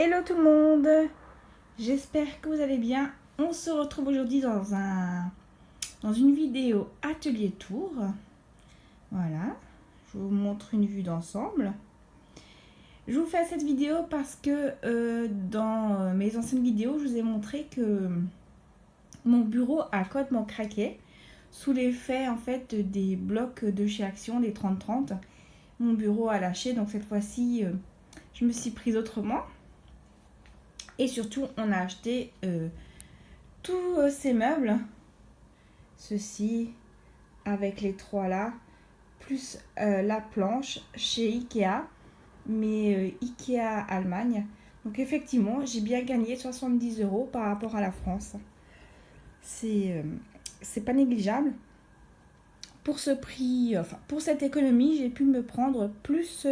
Hello tout le monde, j'espère que vous allez bien. On se retrouve aujourd'hui dans une vidéo atelier tour. Voilà, je vous montre une vue d'ensemble. Je vous fais cette vidéo parce que dans mes anciennes vidéos, je vous ai montré que mon bureau a complètement craqué sous l'effet en fait des blocs de chez Action, des 30-30. Mon bureau a lâché, donc cette fois-ci, je me suis prise autrement. Et surtout, on a acheté tous ces meubles, ceci avec les trois là, plus la planche chez Ikea, mais Ikea Allemagne. Donc effectivement, j'ai bien gagné 70 € par rapport à la France. C'est pas négligeable. Pour ce prix, enfin pour cette économie, j'ai pu me prendre plus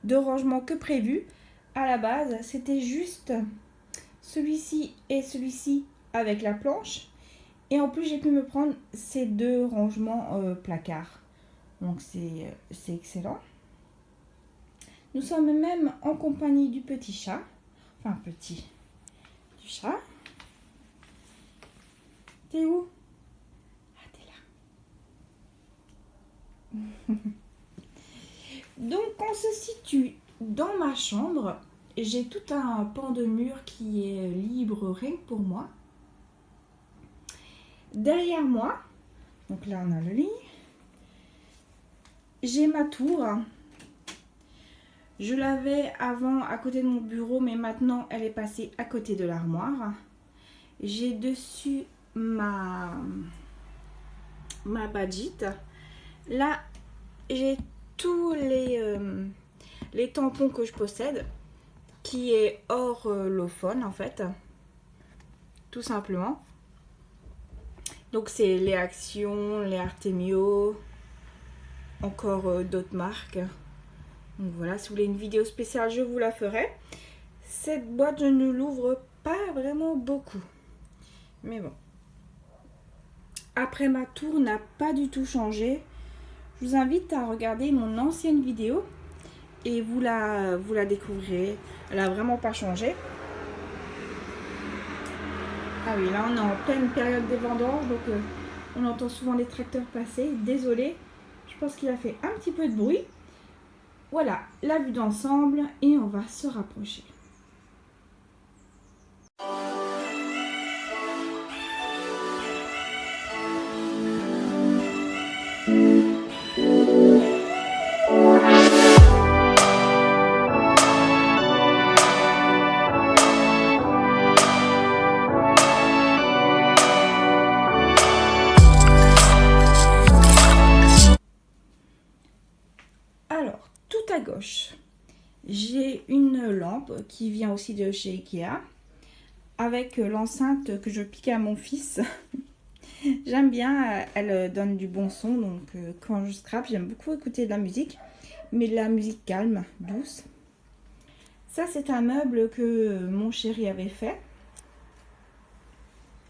de rangements que prévu. À la base, c'était juste celui-ci et celui-ci avec la planche. Et en plus, j'ai pu me prendre ces deux rangements placards. Donc, c'est excellent. Nous sommes même en compagnie du petit chat. Enfin, petit. Du chat. T'es où? Ah, t'es là. Donc, on se situe dans ma chambre. J'ai tout un pan de mur qui est libre rien que pour moi. Derrière moi, donc là on a le lit, j'ai ma tour. Je l'avais avant à côté de mon bureau, mais maintenant elle est passée à côté de l'armoire. J'ai dessus ma badgite. Là, j'ai tous les tampons que je possède, qui est hors Lophone en fait, tout simplement. Donc c'est les Action, les Artemio, encore d'autres marques. Donc voilà, si vous voulez une vidéo spéciale, je vous la ferai. Cette boîte, je ne l'ouvre pas vraiment beaucoup. Mais bon. Après, ma tour n'a pas du tout changé. Je vous invite à regarder mon ancienne vidéo et vous la découvrirez. Elle n'a vraiment pas changé. Ah oui, là on est en pleine période des vendanges, donc on entend souvent les tracteurs passer. Désolée, je pense qu'il a fait un petit peu de bruit. Voilà, la vue d'ensemble et on va se rapprocher. Alors, tout à gauche, j'ai une lampe qui vient aussi de chez Ikea avec l'enceinte que je pique à mon fils. J'aime bien, elle donne du bon son, donc quand je scrape, j'aime beaucoup écouter de la musique, mais de la musique calme, douce. Ça, c'est un meuble que mon chéri avait fait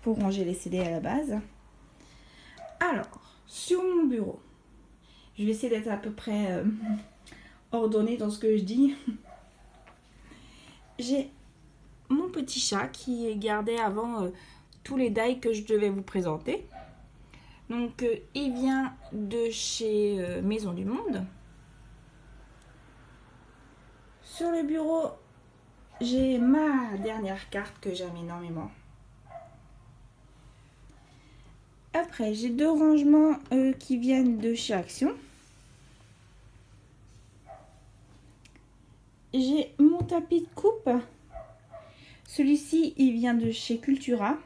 pour ranger les CD à la base. Alors, sur mon bureau, je vais essayer d'être à peu près ordonnée dans ce que je dis. J'ai mon petit chat qui gardait avant tous les dailles que je devais vous présenter. Donc, il vient de chez Maison du Monde. Sur le bureau, j'ai ma dernière carte que j'aime énormément. Après, j'ai deux rangements qui viennent de chez Action. J'ai mon tapis de coupe. Celui-ci, il vient de chez Cultura.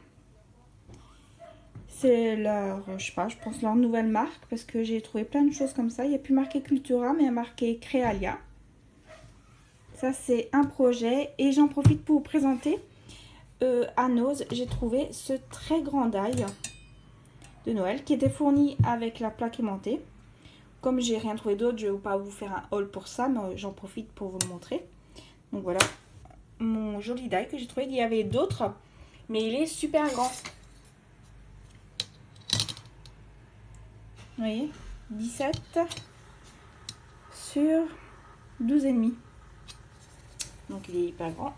C'est leur, je sais pas, je pense leur nouvelle marque parce que j'ai trouvé plein de choses comme ça. Il n'y a plus marqué Cultura, mais il y a marqué Créalia. Ça, c'est un projet et j'en profite pour vous présenter. À Nose, j'ai trouvé ce très grand die de Noël qui était fourni avec la plaque aimantée. Comme j'ai rien trouvé d'autre, je ne vais pas vous faire un haul pour ça, mais j'en profite pour vous le montrer. Donc voilà, mon joli die que j'ai trouvé. Il y avait d'autres, mais il est super grand. Vous voyez, 17 sur 12,5. Donc il est hyper grand.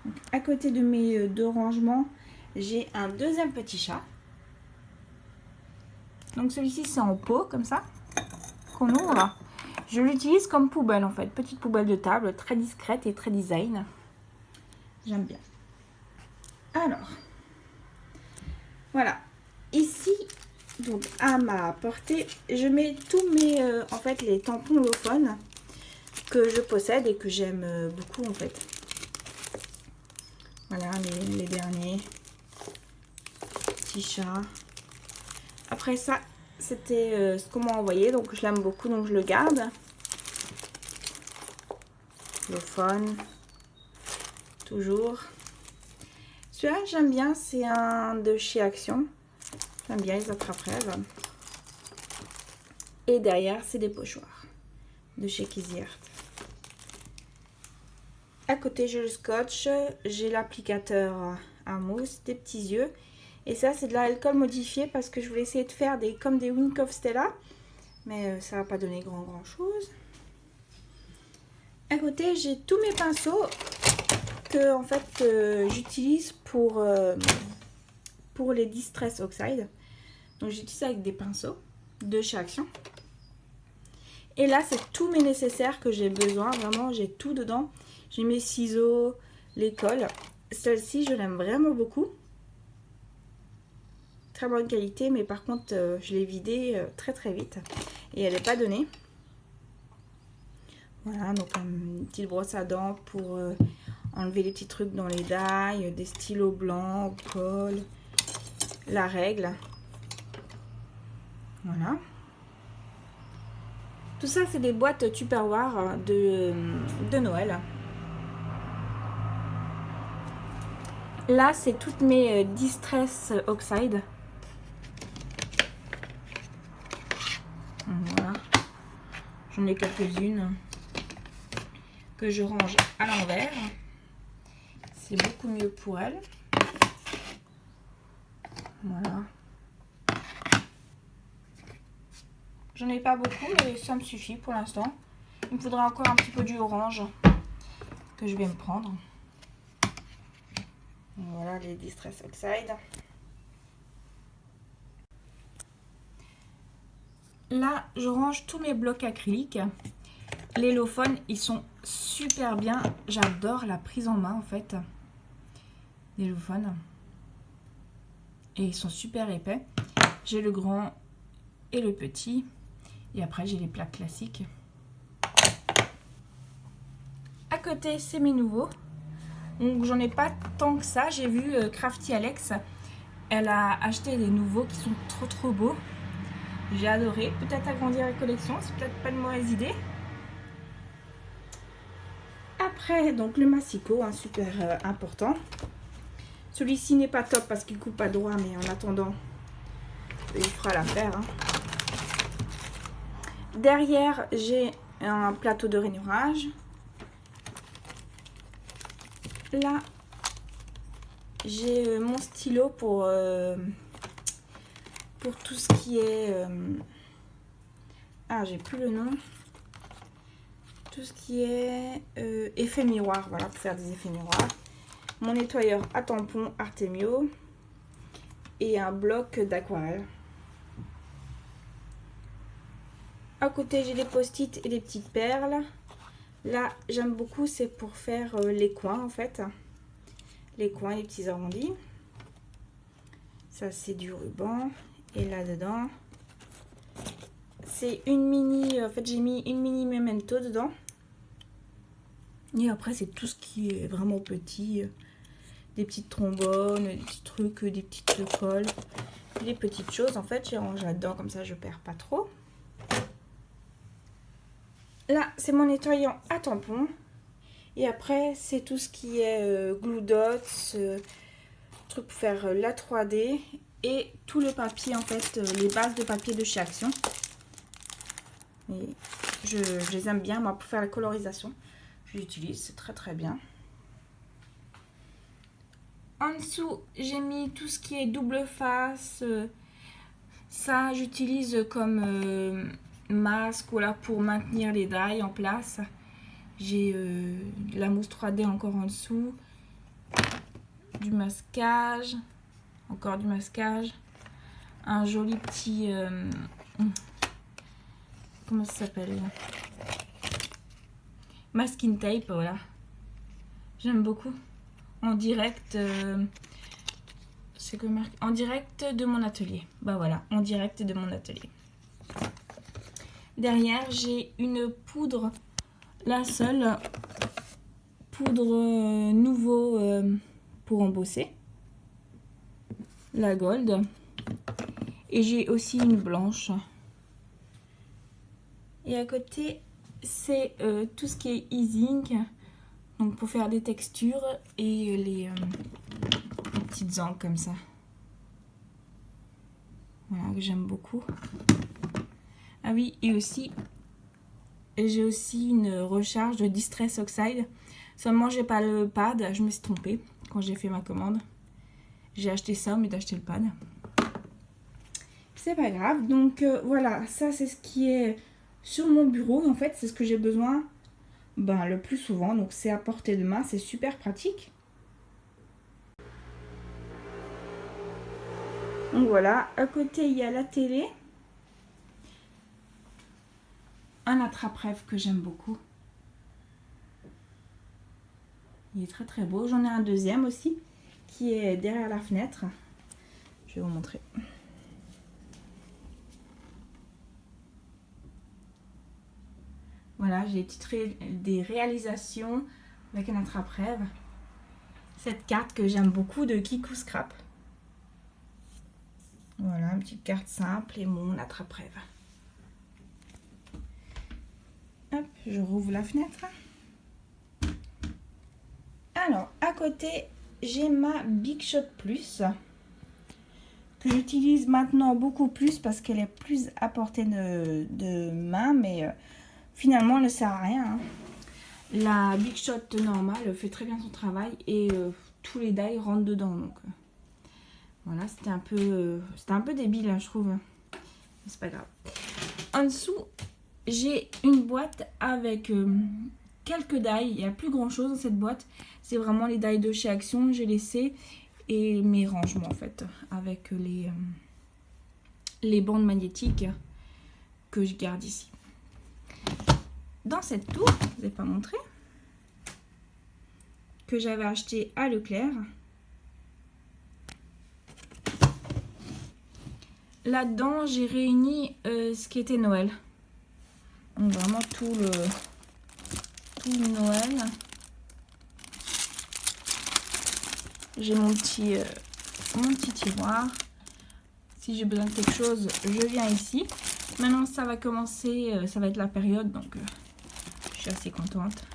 Donc, à côté de mes deux rangements, j'ai un deuxième petit chat. Donc celui-ci c'est en pot comme ça qu'on ouvre. Je l'utilise comme poubelle en fait, petite poubelle de table, très discrète et très design. J'aime bien. Alors, voilà. Ici, donc à ma portée, je mets tous mes, en fait, les tampons Lofon que je possède et que j'aime beaucoup en fait. Voilà les derniers petits chats. Après ça, c'était ce qu'on m'a envoyé, donc je l'aime beaucoup, donc je le garde. Lofon, toujours. Celui-là, j'aime bien, c'est un de chez Action. J'aime bien les attrape-rêves. Et derrière, c'est des pochoirs de chez Kizzy Art. À côté, j'ai le scotch, j'ai l'applicateur à mousse, des petits yeux. Et ça, c'est de l'alcool modifié parce que je voulais essayer de faire comme des Wink of Stella. Mais ça va pas donner grand chose. À côté, j'ai tous mes pinceaux que en fait j'utilise pour les Distress Oxide. Donc j'utilise avec des pinceaux de chez Action. Et là, c'est tous mes nécessaires que j'ai besoin. Vraiment, j'ai tout dedans. J'ai mes ciseaux, les cols. Celle-ci, je l'aime vraiment beaucoup. Très bonne qualité, mais par contre, je l'ai vidée très vite. Et elle n'est pas donnée. Voilà, donc une petite brosse à dents pour enlever les petits trucs dans les dailles, des stylos blancs, colle, la règle. Voilà. Tout ça, c'est des boîtes Tupperware de Noël. Là, c'est toutes mes Distress Oxide. Voilà. J'en ai quelques-unes que je range à l'envers. C'est beaucoup mieux pour elles. Voilà. J'en ai pas beaucoup, mais ça me suffit pour l'instant. Il me faudrait encore un petit peu du orange que je vais me prendre. Voilà les Distress Oxide. Là, je range tous mes blocs acryliques. Les Lofon, ils sont super bien. J'adore la prise en main en fait des Lofon. Et ils sont super épais. J'ai le grand et le petit. Et après, j'ai les plaques classiques. À côté, c'est mes nouveaux. Donc, j'en ai pas tant que ça. J'ai vu Crafty Alex. Elle a acheté des nouveaux qui sont trop beaux. J'ai adoré. Peut-être agrandir la collection. C'est peut-être pas une mauvaise idée. Après, donc le massicot, hein, super important. Celui-ci n'est pas top parce qu'il coupe pas droit, mais en attendant, il fera l'affaire. Hein. Derrière, j'ai un plateau de rainurage. Là, j'ai mon stylo pour tout ce qui est... j'ai plus le nom. Tout ce qui est effet miroir, voilà, pour faire des effets miroirs. Mon nettoyeur à tampons Artemio et un bloc d'aquarelle. À côté, j'ai des post-it et des petites perles. Là, j'aime beaucoup, c'est pour faire les coins en fait. Les coins, les petits arrondis. Ça, c'est du ruban. Et là-dedans, c'est une mini... En fait, j'ai mis une mini memento dedans. Et après, c'est tout ce qui est vraiment petit. Des petites trombones, des petits trucs, des petites colles. Des petites choses, en fait, j'ai rangé là-dedans. Comme ça, je perds pas trop. Là, c'est mon nettoyant à tampons. Et après, c'est tout ce qui est glue dots, truc pour faire la 3D. Et tout le papier, en fait, les bases de papier de chez Action. Et je les aime bien, moi, pour faire la colorisation. Je l'utilise, c'est très bien. En dessous, j'ai mis tout ce qui est double face. Ça, j'utilise comme masque voilà, pour maintenir les dailles en place. J'ai la mousse 3D encore en dessous. du masquage, encore du masquage, un joli petit... comment ça s'appelle? Masking tape, voilà. J'aime beaucoup. En direct... c'est que marque en direct de mon atelier. Bah voilà, en direct de mon atelier. Derrière, j'ai une poudre, la seule poudre nouveau pour embosser, la Gold. Et j'ai aussi une blanche. Et à côté, c'est tout ce qui est easing, donc pour faire des textures et les petites encres comme ça. Voilà, que j'aime beaucoup. Ah oui, et aussi, j'ai aussi une recharge de Distress Oxide. Seulement, j'ai pas le pad, je me suis trompée quand j'ai fait ma commande. J'ai acheté ça, mais d'acheter le pad. C'est pas grave. Donc voilà, ça c'est ce qui est sur mon bureau. En fait, c'est ce que j'ai besoin le plus souvent. Donc c'est à portée de main, c'est super pratique. Donc voilà, à côté il y a la télé. Un attrape-rêve que j'aime beaucoup. Il est très très beau. J'en ai un deuxième aussi qui est derrière la fenêtre. Je vais vous montrer. Voilà, j'ai titré des réalisations avec un attrape-rêve. Cette carte que j'aime beaucoup de Kikou Scrap. Voilà, une petite carte simple et mon attrape-rêve. Hop, je rouvre la fenêtre. Alors, à côté, j'ai ma Big Shot Plus que j'utilise maintenant beaucoup plus parce qu'elle est plus à portée de main, mais finalement, elle ne sert à rien. Hein. La Big Shot normale fait très bien son travail et tous les dies rentrent dedans. Donc, voilà, c'était un peu débile, hein, je trouve. Mais c'est pas grave. En dessous, j'ai une boîte avec quelques dies. Il n'y a plus grand chose dans cette boîte. C'est vraiment les dies de chez Action. J'ai laissé et mes rangements en fait avec les bandes magnétiques que je garde ici. Dans cette tour, je ne vous ai pas montré, que j'avais acheté à Leclerc. Là-dedans, j'ai réuni ce qui était Noël. Donc vraiment tout le Noël. J'ai mon petit tiroir. Si j'ai besoin de quelque chose, je viens ici. Maintenant, ça va commencer, ça va être la période, donc je suis assez contente.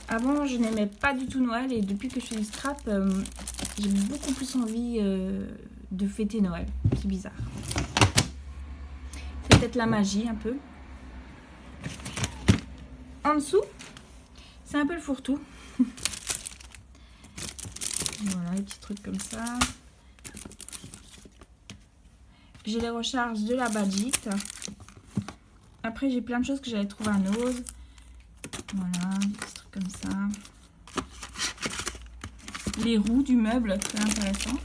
Avant, je n'aimais pas du tout Noël et depuis que je fais du scrap, j'ai beaucoup plus envie de fêter Noël. C'est bizarre. C'est peut-être la magie un peu. En dessous, c'est un peu le fourre-tout. Voilà, les petits trucs comme ça. J'ai les recharges de la Badgit. Après, j'ai plein de choses que j'avais trouvées à Nose. Voilà, des petits trucs comme ça. Les roues du meuble, très intéressant.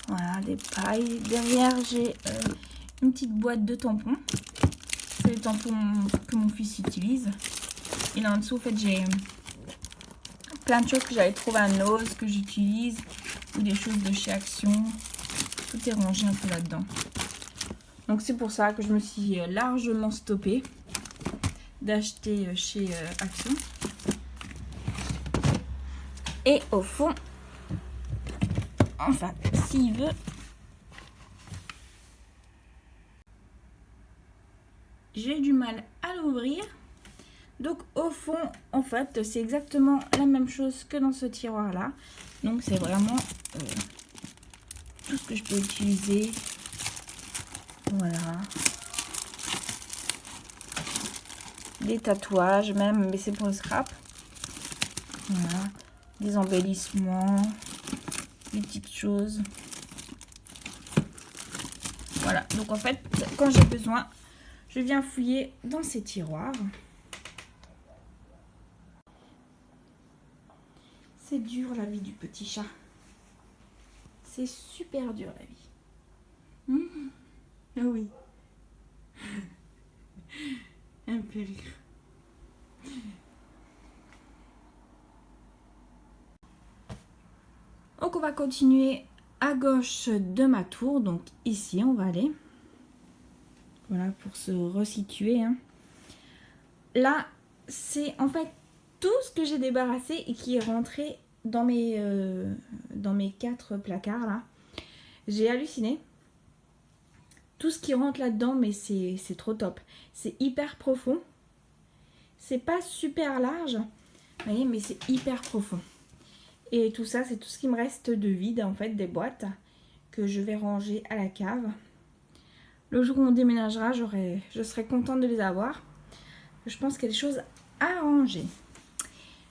Voilà, des pailles. Derrière, j'ai une petite boîte de tampons. C'est les tampons que mon fils utilise. Et là en dessous, en fait, j'ai plein de choses que j'avais trouvées à Nose, que j'utilise, ou des choses de chez Action. Tout est rangé un peu là-dedans. Donc c'est pour ça que je me suis largement stoppée d'acheter chez Action. Et au fond, enfin, s'il veut, j'ai du mal à l'ouvrir. Donc au fond, en fait, c'est exactement la même chose que dans ce tiroir-là. Donc c'est vraiment tout ce que je peux utiliser. Voilà. Des tatouages même, mais c'est pour le scrap. Voilà. Des embellissements. Des petites choses. Voilà. Donc en fait, quand j'ai besoin, je viens fouiller dans ces tiroirs. c'est dur la vie du petit chat. C'est super dur la vie. Ah oui. Un peu rire. Donc on va continuer à gauche de ma tour. Donc ici on va aller. Voilà pour se resituer. Hein. Là c'est en fait tout ce que j'ai débarrassé et qui est rentré dans mes 4 placards là. J'ai halluciné. Tout ce qui rentre là-dedans, mais c'est trop top. C'est hyper profond. C'est pas super large, vous voyez, mais c'est hyper profond. Et tout ça, c'est tout ce qui me reste de vide, en fait, des boîtes que je vais ranger à la cave. Le jour où on déménagera, je serai contente de les avoir. Je pense qu'il y a des choses à ranger.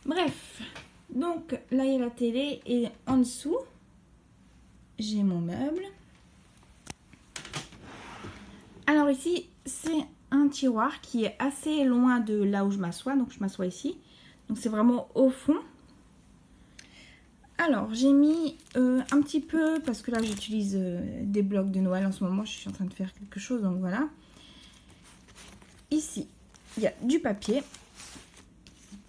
Bref, donc là, il y a la télé et en dessous, j'ai mon meuble. Alors ici, c'est un tiroir qui est assez loin de là où je m'assois. Donc je m'assois ici. Donc c'est vraiment au fond. Alors j'ai mis un petit peu, parce que là j'utilise des blocs de Noël en ce moment. Je suis en train de faire quelque chose, donc voilà. Ici, il y a du papier.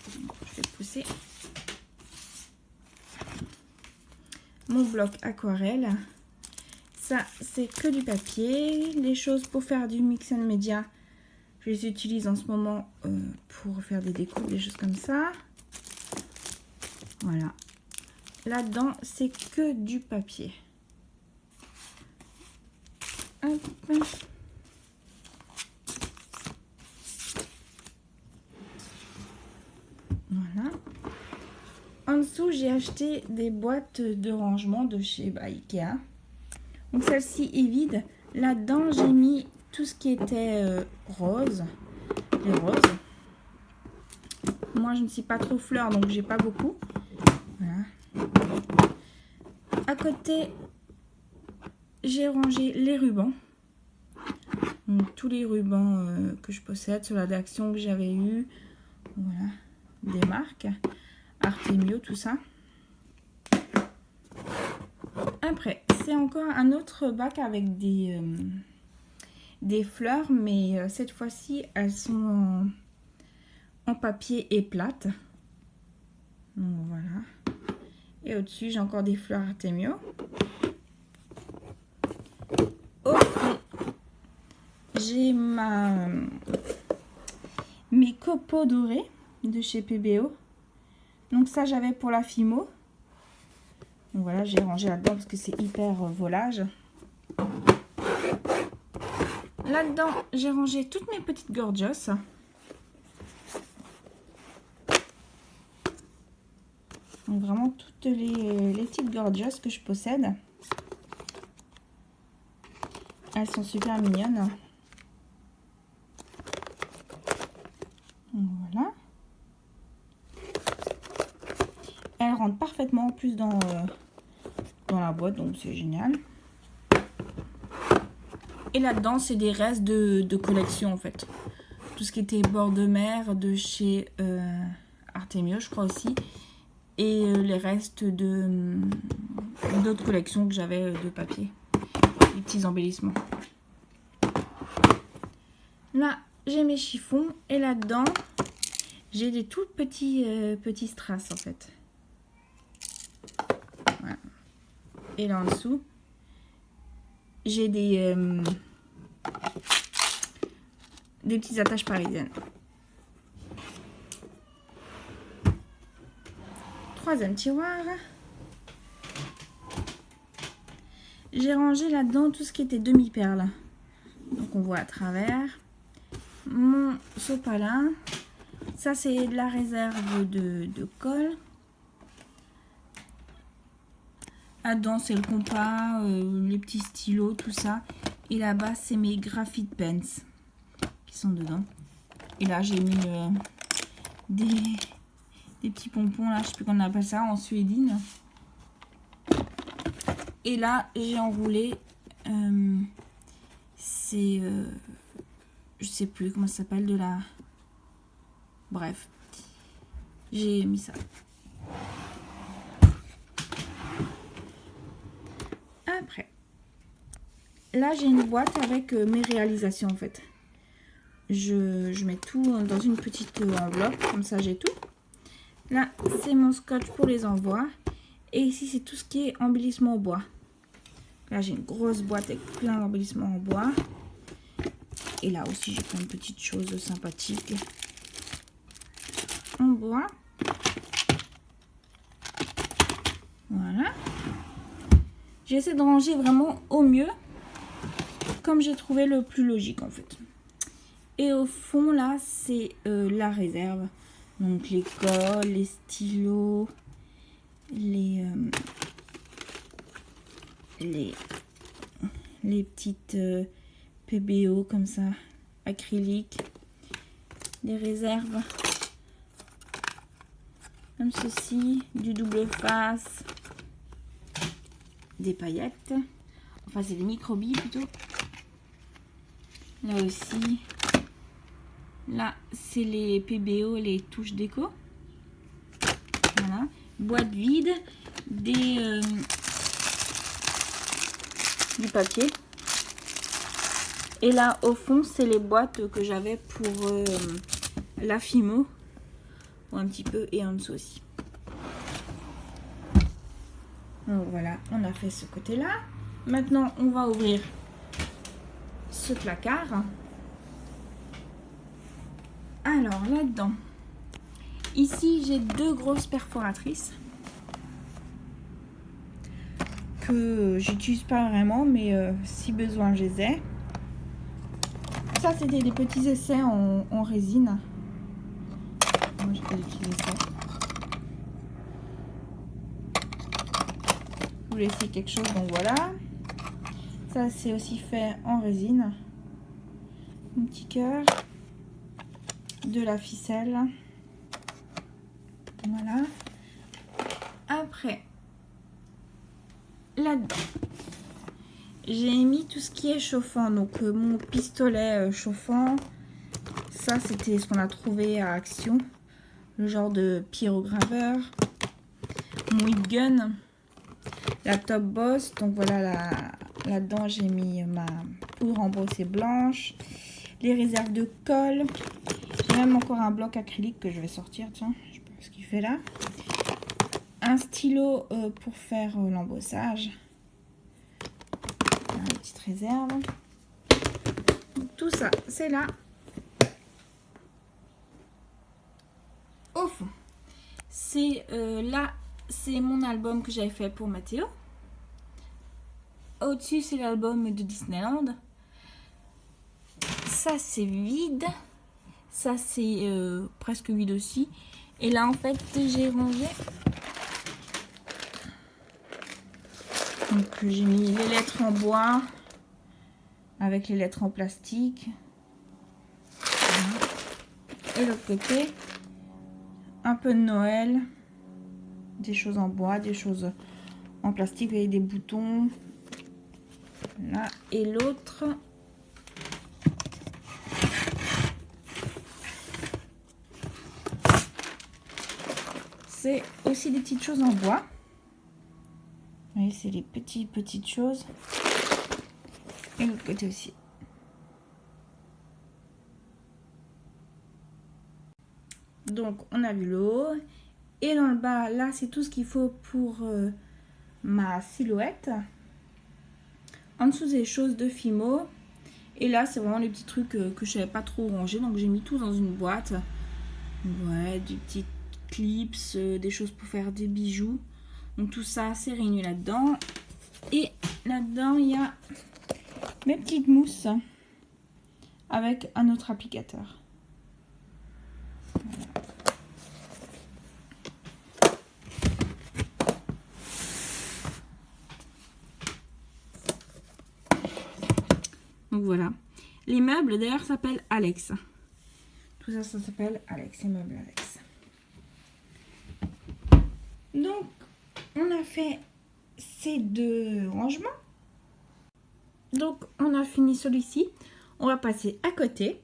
Je vais pousser. Mon bloc aquarelle. Ça, c'est que du papier. Les choses pour faire du mix and media, je les utilise en ce moment pour faire des découpes, des choses comme ça. Voilà. Là-dedans, c'est que du papier. Hop. Voilà. En dessous, j'ai acheté des boîtes de rangement de chez Ikea. Donc celle-ci est vide. Là-dedans, j'ai mis tout ce qui était rose. Les roses. Moi, je ne suis pas trop fleur, donc j'ai pas beaucoup. Voilà. À côté, j'ai rangé les rubans. Donc tous les rubans que je possède, sur la d'action que j'avais eu. Voilà. Des marques. Artemio, tout ça. Après, c'est encore un autre bac avec des fleurs, mais cette fois-ci, elles sont en papier et plates. Donc voilà. Et au-dessus, j'ai encore des fleurs Artemio. Au fond, j'ai mes copeaux dorés de chez PBO. Donc ça, j'avais pour la Fimo. Donc voilà, j'ai rangé là-dedans parce que c'est hyper volage. Là-dedans, j'ai rangé toutes mes petites gorgeous. Donc vraiment toutes les petites gorgeous que je possède. Elles sont super mignonnes. Donc voilà. Elles rentrent parfaitement en plus dans la boîte, donc c'est génial. Et là-dedans, c'est des restes de collection en fait. Tout ce qui était bord de mer de chez Artemio, je crois aussi. Et les restes d'autres collections que j'avais de papier. Les petits embellissements. Là, j'ai mes chiffons. Et là-dedans, j'ai des tout petits strass en fait. Voilà. Et là en dessous, j'ai des petites attaches parisiennes. Troisième tiroir. J'ai rangé là-dedans tout ce qui était demi-perles. Donc on voit à travers. Mon sopalin. Ça c'est de la réserve de colle. Là-dedans c'est le compas, les petits stylos, tout ça. Et là-bas c'est mes graphite pens qui sont dedans. Et là j'ai mis des petits pompons là, je sais plus comment on appelle ça, en suédine. Et là j'ai enroulé c'est je sais plus comment ça s'appelle, de la, bref, j'ai mis ça. là j'ai une boîte avec mes réalisations en fait. Je mets tout dans une petite enveloppe, comme ça j'ai tout. Là c'est mon scotch pour les envois. Et ici c'est tout ce qui est embellissement au bois. Là j'ai une grosse boîte avec plein d'embellissements en bois. Et là aussi j'ai plein de petites choses sympathiques en bois. Voilà. J'essaie de ranger vraiment au mieux, comme j'ai trouvé le plus logique en fait. Et au fond là c'est la réserve. Donc les colles, les stylos, les petites PBO comme ça, acryliques, des réserves comme ceci, du double face, des paillettes, enfin c'est des microbilles plutôt. Là aussi, là c'est les PBO, les touches déco. Voilà, boîte vide, du papier. Et là au fond c'est les boîtes que j'avais pour la Fimo, ou un petit peu, et en dessous aussi. Donc voilà, on a fait ce côté là. Maintenant on va ouvrir ce placard. Alors là dedans, ici j'ai deux grosses perforatrices que j'utilise pas vraiment, mais si besoin je les ai. Ça c'était des petits essais en résine. Moi je peux utiliser ça. Je voulais essayer quelque chose, donc voilà. Ça c'est aussi fait en résine. Un petit cœur, de la ficelle. Voilà. Après, là-dedans, j'ai mis tout ce qui est chauffant. Donc mon pistolet chauffant, ça c'était ce qu'on a trouvé à Action, le genre de pyrograveur. Mon heat gun, la Top Boss. Donc voilà, là-dedans j'ai mis ma poudre embossée blanche, les réserves de colle. J'ai même encore un bloc acrylique que je vais sortir. Tiens, je sais pas ce qu'il fait là. Un stylo pour faire l'embossage. Une petite réserve. Tout ça, c'est là. Au fond, c'est là, c'est mon album que j'avais fait pour Mathéo. Au-dessus, c'est l'album de Disneyland. Ça, c'est vide. Ça, c'est presque vide aussi. Et là, en fait, j'ai rangé. Donc, j'ai mis les lettres en bois avec les lettres en plastique. Voilà. Et l'autre côté, un peu de Noël. Des choses en bois, des choses en plastique avec des boutons. Là. Et l'autre, c'est aussi des petites choses en bois. Vous voyez, c'est les petites choses. Et l'autre côté aussi. Donc, on a vu le haut. Et dans le bas, là, c'est tout ce qu'il faut pour ma silhouette. En dessous, c'est des choses de Fimo. Et là, c'est vraiment les petits trucs que je savais pas trop ranger. Donc, j'ai mis tout dans une boîte. Ouais, des petits clips, des choses pour faire des bijoux. Donc, tout ça, c'est réuni là-dedans. Et là-dedans, il y a mes petites mousses avec un autre applicateur. Voilà. Donc voilà. Les meubles d'ailleurs s'appellent Alex. Tout ça, ça s'appelle Alex, les meubles Alex. Donc, on a fait ces deux rangements. Donc, on a fini celui-ci. On va passer à côté.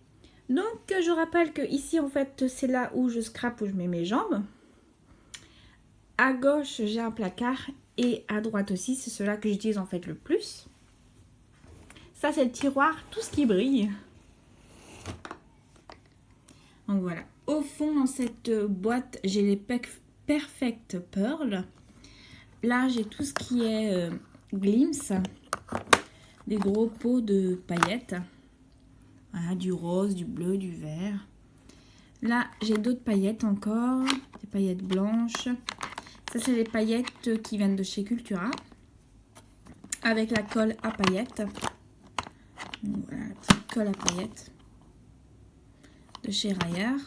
Donc, je rappelle que ici, en fait, c'est là où je scrape, où je mets mes jambes. À gauche, j'ai un placard. Et à droite aussi, c'est cela que j'utilise en fait le plus. Ça, c'est le tiroir, tout ce qui brille. Donc voilà. Au fond, dans cette boîte, j'ai les Perfect Pearl. Là, j'ai tout ce qui est glims. Des gros pots de paillettes. Voilà, du rose, du bleu, du vert. Là, j'ai d'autres paillettes encore. Des paillettes blanches. Ça, c'est les paillettes qui viennent de chez Cultura. Avec la colle à paillettes. Donc, voilà, la petite colle à paillettes. De chez Rayer.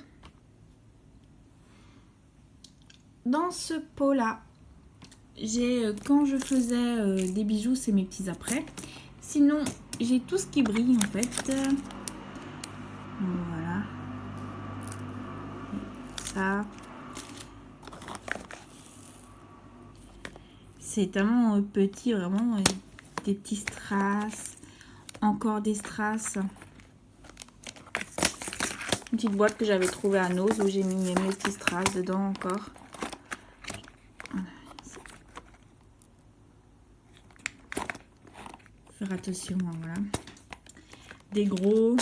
Dans ce pot-là, j'ai, quand je faisais des bijoux, c'est mes petits après. Sinon, j'ai tout ce qui brille en fait. Voilà. Ça. C'est tellement petit, vraiment. Des petits strass. Encore des strass. Une petite boîte que j'avais trouvée à Nose où j'ai mis mes petits strass dedans encore. Voilà. Faire attention, voilà. Des gros.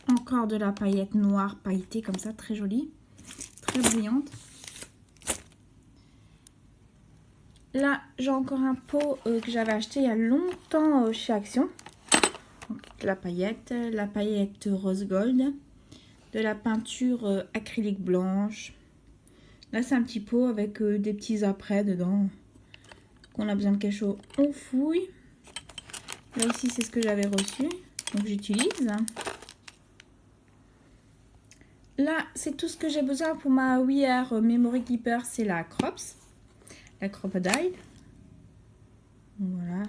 Encore de la paillette noire pailletée comme ça, très jolie. Très brillante. Là, j'ai encore un pot que j'avais acheté il y a longtemps chez Action. Donc, la paillette rose gold, de la peinture acrylique blanche. Là, c'est un petit pot avec des petits après dedans. Qu'on a besoin de quelque chose, on fouille. Là aussi, c'est ce que j'avais reçu, donc j'utilise. Là, c'est tout ce que j'ai besoin pour ma Wear Memory Keeper, c'est la Crops, la Crocodile. Voilà.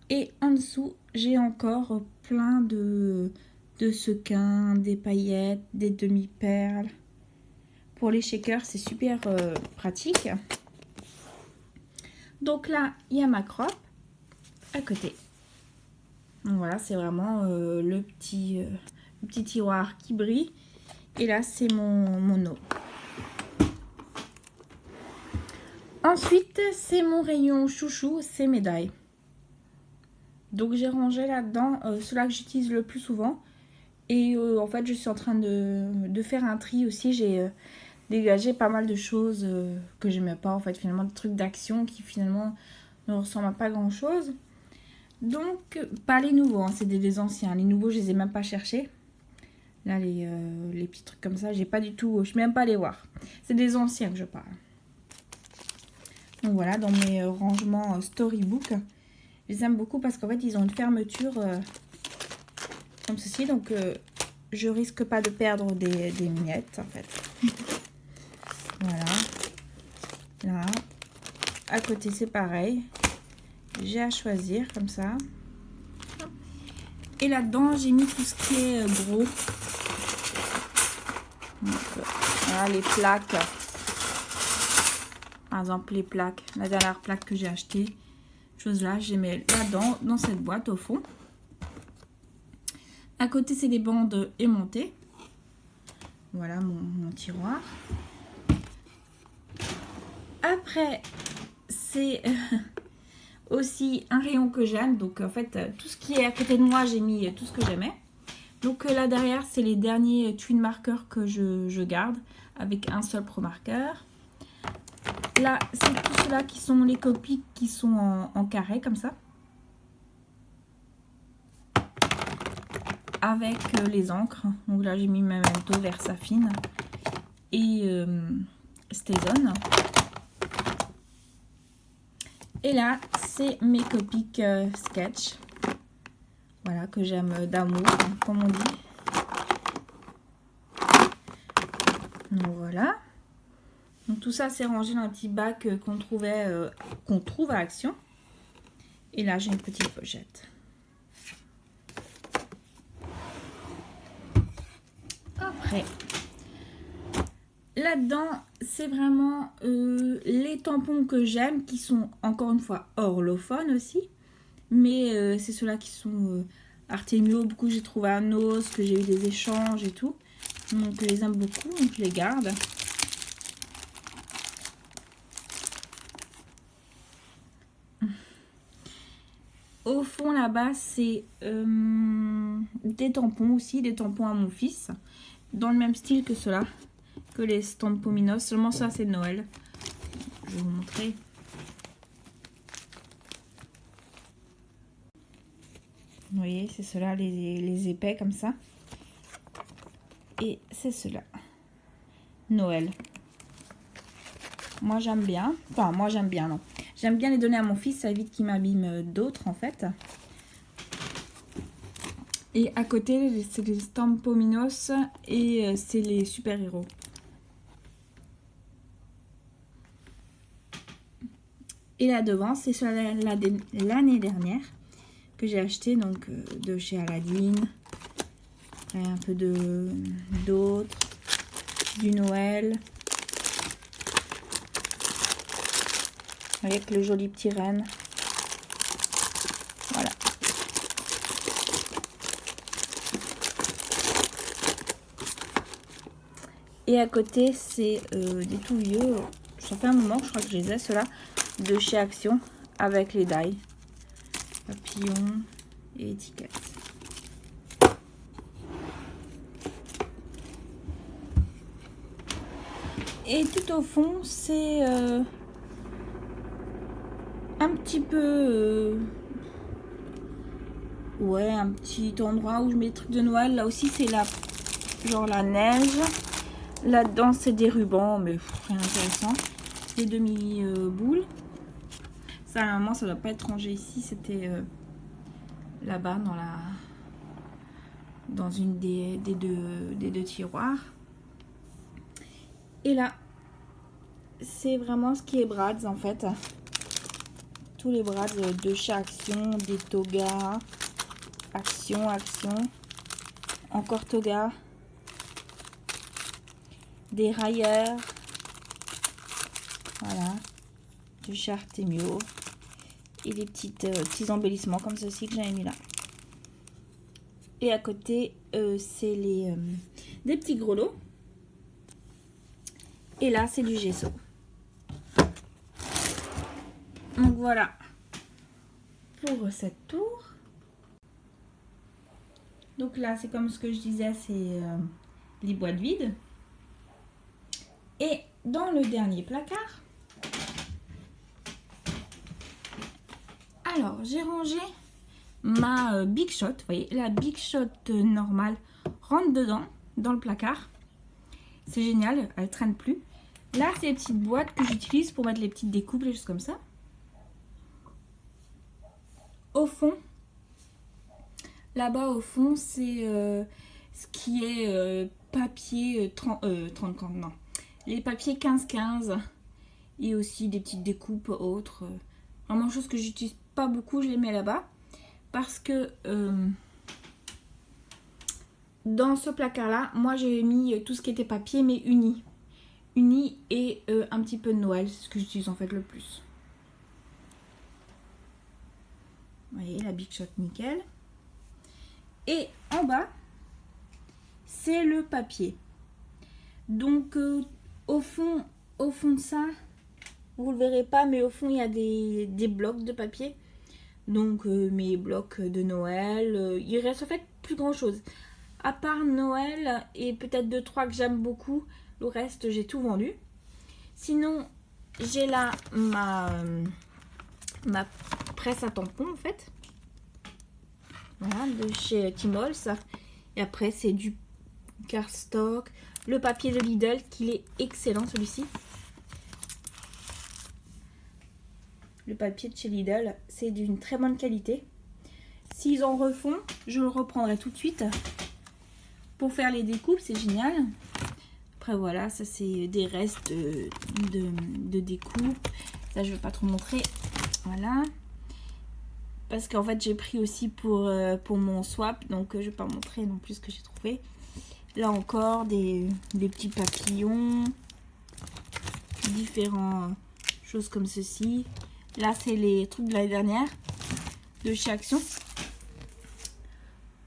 Et en dessous, j'ai encore plein de sequins, des paillettes, des demi-perles. Pour les shakers, c'est super pratique. Donc là, il y a ma crop à côté. Donc voilà, c'est vraiment le petit tiroir qui brille. Et là, c'est mon eau. Ensuite, c'est mon rayon chouchou, c'est médailles. Donc j'ai rangé là-dedans ceux-là que j'utilise le plus souvent. Et en fait, je suis en train de faire un tri aussi. J'ai dégagé pas mal de choses que j'aimais pas. En fait, finalement, des trucs d'action qui finalement ne ressemblent à pas grand-chose. Donc, pas les nouveaux, hein, c'est des anciens. Les nouveaux, je les ai même pas cherchés. Là, les petits trucs comme ça, j'ai pas du tout... Je ne vais même pas les voir. C'est des anciens que je parle. Donc voilà, dans mes rangements Storybook. Je les aime beaucoup parce qu'en fait, ils ont une fermeture comme ceci. Donc, je risque pas de perdre des miettes, en fait. Voilà. Là. À côté, c'est pareil. J'ai à choisir comme ça. Et là-dedans, j'ai mis tout ce qui est gros. Donc, voilà, les plaques. Par exemple, les plaques. La dernière plaque que j'ai achetée. Chose là, je les mets là-dedans, dans cette boîte au fond. À côté, c'est des bandes aimantées. Voilà mon tiroir. Après, c'est aussi un rayon que j'aime. Donc, en fait, tout ce qui est à côté de moi, j'ai mis tout ce que j'aimais. Donc, là derrière, c'est les derniers twin marqueurs que je garde avec un seul pro marqueur. Là, c'est tout cela qui sont les copies qui sont en carré comme ça. Avec les encres. Donc là, j'ai mis Memento, Versafine et Stazone. Et là, c'est mes copies sketch. Voilà, que j'aime d'amour, hein, comme on dit. Donc voilà. Donc tout ça, c'est rangé dans un petit bac qu'on trouve à Action. Et là, j'ai une petite pochette. Après, là-dedans, c'est vraiment les tampons que j'aime, qui sont encore une fois orlophones aussi. Mais c'est ceux-là qui sont Artemio, beaucoup j'ai trouvé à Nose, que j'ai eu des échanges et tout. Donc je les aime beaucoup, donc je les garde. Au fond là-bas, c'est des tampons aussi, des tampons à mon fils. Dans le même style que ceux-là, que les Stampominos. Seulement ça, c'est de Noël. Je vais vous montrer. Vous voyez, c'est ceux-là, les épais comme ça. Et c'est ceux-là. Noël. Moi, j'aime bien. Enfin, moi, j'aime bien, non. J'aime bien les donner à mon fils, ça évite qu'il m'abîme d'autres, en fait. Et à côté, c'est les Stampominos et c'est les super-héros. Et là devant, c'est sur l'année dernière que j'ai acheté, donc de chez Aladdin. Et un peu d'autres, du Noël. Avec le joli petit renne. Voilà. Et à côté, c'est des tout vieux. Ça fait un moment, je crois que je les ai, ceux-là, de chez Action, avec les die. Papillons et étiquettes. Et tout au fond, c'est un petit peu... ouais, un petit endroit où je mets des trucs de Noël. Là aussi, c'est genre la neige. Là-dedans, c'est des rubans, mais rien d'intéressant. Des demi-boules. Ça, à un moment, ça doit pas être rangé ici. C'était là-bas, dans une des deux tiroirs. Et là, c'est vraiment ce qui est Bratz, en fait. Tous les Bratz de chez Action, des togas. Action. Encore togas. Des railleurs. Voilà. Du chez Artemio. Et des petits embellissements comme ceci que j'avais mis là. Et à côté, c'est des petits grelots. Et là, c'est du gesso. Donc voilà pour cette tour. Donc là, c'est comme ce que je disais, c'est les boîtes vides. Et dans le dernier placard, alors j'ai rangé ma Big Shot. Vous voyez, la Big Shot normale rentre dedans, dans le placard. C'est génial, elle traîne plus. Là, c'est les petites boîtes que j'utilise pour mettre les petites découpes, les choses comme ça. Au fond, là-bas au fond, c'est ce qui est papier 30, non. Les papiers 15-15 et aussi des petites découpes autres. Vraiment chose que j'utilise pas beaucoup, je les mets là-bas. Parce que dans ce placard-là, moi j'ai mis tout ce qui était papier mais uni. Uni et un petit peu de Noël, c'est ce que j'utilise en fait le plus. Vous voyez la Big Shot nickel. Et en bas, c'est le papier. Donc au fond de ça, vous le verrez pas, mais au fond il y a des blocs de papier. Donc mes blocs de Noël, il reste en fait plus grand chose. À part Noël et peut-être 2-3 que j'aime beaucoup, le reste j'ai tout vendu. Sinon j'ai là ma presse à tampons en fait. Voilà, de chez Timols. Et après c'est du cardstock. Le papier de Lidl qui est excellent celui-ci. Le papier de chez Lidl, c'est d'une très bonne qualité. S'ils en refont, je le reprendrai tout de suite. Pour faire les découpes, c'est génial. Après voilà, ça c'est des restes de découpe. Ça je ne vais pas trop montrer. Voilà. Parce qu'en fait j'ai pris aussi pour mon swap. Donc je ne vais pas montrer non plus ce que j'ai trouvé. Là encore des petits papillons. Différentes choses comme ceci. Là c'est les trucs de l'année dernière. De chez Action.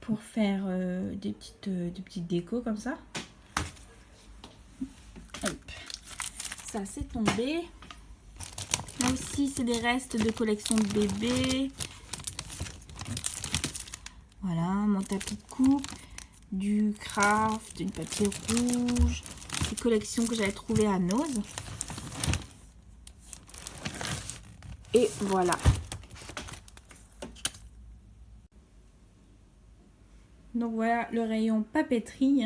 Pour faire des petites décos comme ça. Hop. Ça c'est tombé. Là aussi c'est des restes de collection de bébés. tapis de coupe, du craft, du papier rouge, des collections que j'avais trouvées à Nose. Et voilà. Donc voilà le rayon papeterie.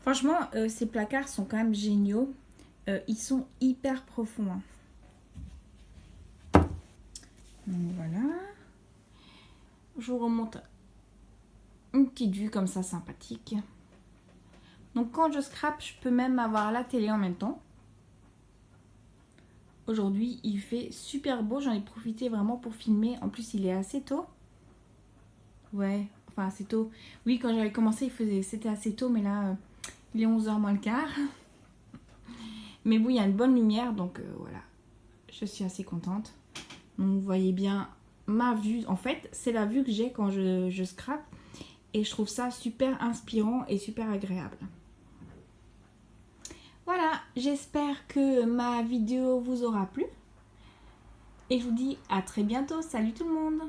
Franchement, ces placards sont quand même géniaux. Ils sont hyper profonds. Donc voilà. Je vous remonte une petite vue comme ça sympathique. Donc quand je scrape, je peux même avoir la télé en même temps. Aujourd'hui, il fait super beau. J'en ai profité vraiment pour filmer. En plus, il est assez tôt. Ouais, enfin assez tôt. Oui, quand j'avais commencé, c'était assez tôt, mais là, il est 11h moins le quart. Mais bon, il y a une bonne lumière, donc voilà. Je suis assez contente. Donc vous voyez bien ma vue. En fait, c'est la vue que j'ai quand je scrape. Et je trouve ça super inspirant et super agréable. Voilà, j'espère que ma vidéo vous aura plu. Et je vous dis à très bientôt. Salut tout le monde!